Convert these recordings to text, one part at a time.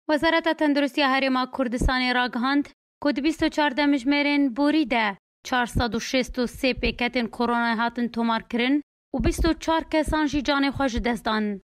وزارت تندرستی هرما کردستان را گهاند که 24 مجمرین بوری ده 463 پیکتین کرونا هاتن تومار کرن و 24 کسان جی جان خوش دستان.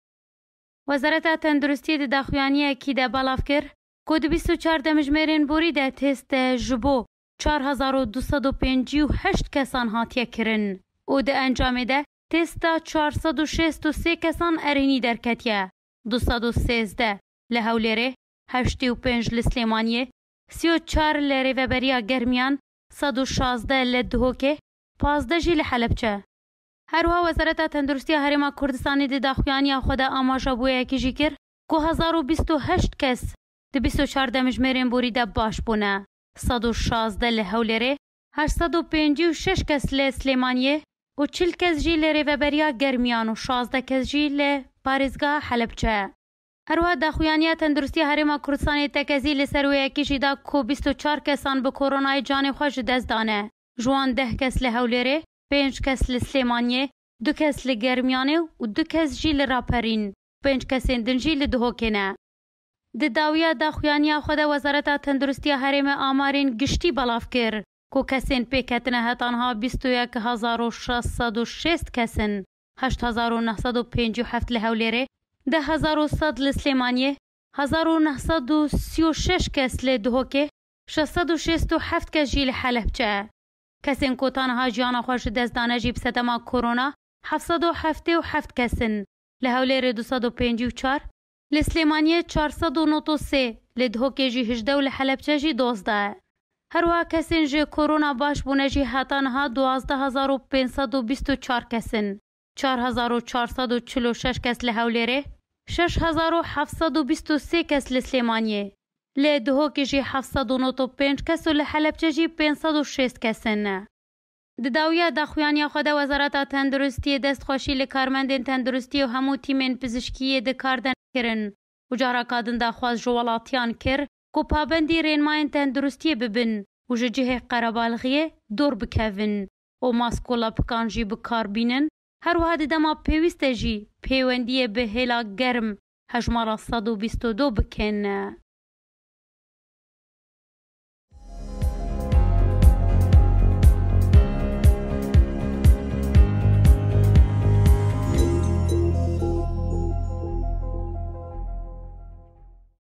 وزارت تندرستی ده خویانی کی ده بلاف کر که 24 مجمرین بوری ده تست جبو 4258 کسان هاتیه کرن و ده انجام ده تستا 463 کسان ارینی درکتیه 213 لهولره 85 لسلیمانیه 34 لریوبریا گرمیان 116 لدهوکه 15 جی لحلبچه. هروها وزارت تندرستی هرما کردستانی ده داخویانی خود آماجا بویا کی جی کر که 1028 کس ده 24 مجمرین بوری ده باش بونه 116 لهولره 856 کس لسلیمانیه و 40 کس جی لریوبریا گرمیان و 16 کس جی لپارزگاه حلبچه. هروها داخویانی تندرستی هرما کردستان تکزی لسروی کشی دا کو 24 کسان به کرونای جان خوش دست دانه. جوان 10 کس لهولره 5 کس لسلیمانیه 2 کس لگرمیانه و 2 کس جی لراپرین 5 کسین دنجی لدهوکنه. ده داویا داخویانی خود وزارت تندرستی هرما آمارین گشتی بلاف کر که کسین پیکتنه هتانها 21606 کسین 8957 لهولره 10100 لسلیمانیه 1936 کس لدهوکه 667 کس جی لحلبچه. کسین که تنها جیان خوش دستانه جیب ستما کرونا 777 کسین لهولره 254 لسلیمانیه 493 لدهوکه جی 18 و لحلبچه جی 12. هروها کسین جی کرونا باش بونه جی هتانها 12524 کسین 4446 کس لهولره 6723 کس لسلیمانیه لدهوکه جی 795 کس و لحلبچه جی 506 کسین. داویا داخویانی خود وزارت تندرستی دستخوشی لکارمندین تندرستی و همو تیمین پزشکی دکاردن کرن و جارا کادن داخواز جوالاتیان کر که پابندی رینماین تندرستی ببن و جه قربالغیه دور بکوین و ماسکولا پکان جی بکار بینن. هر واحد دما پیوسته جی پیوندی به هلا گرم هجمارا 122 بکن.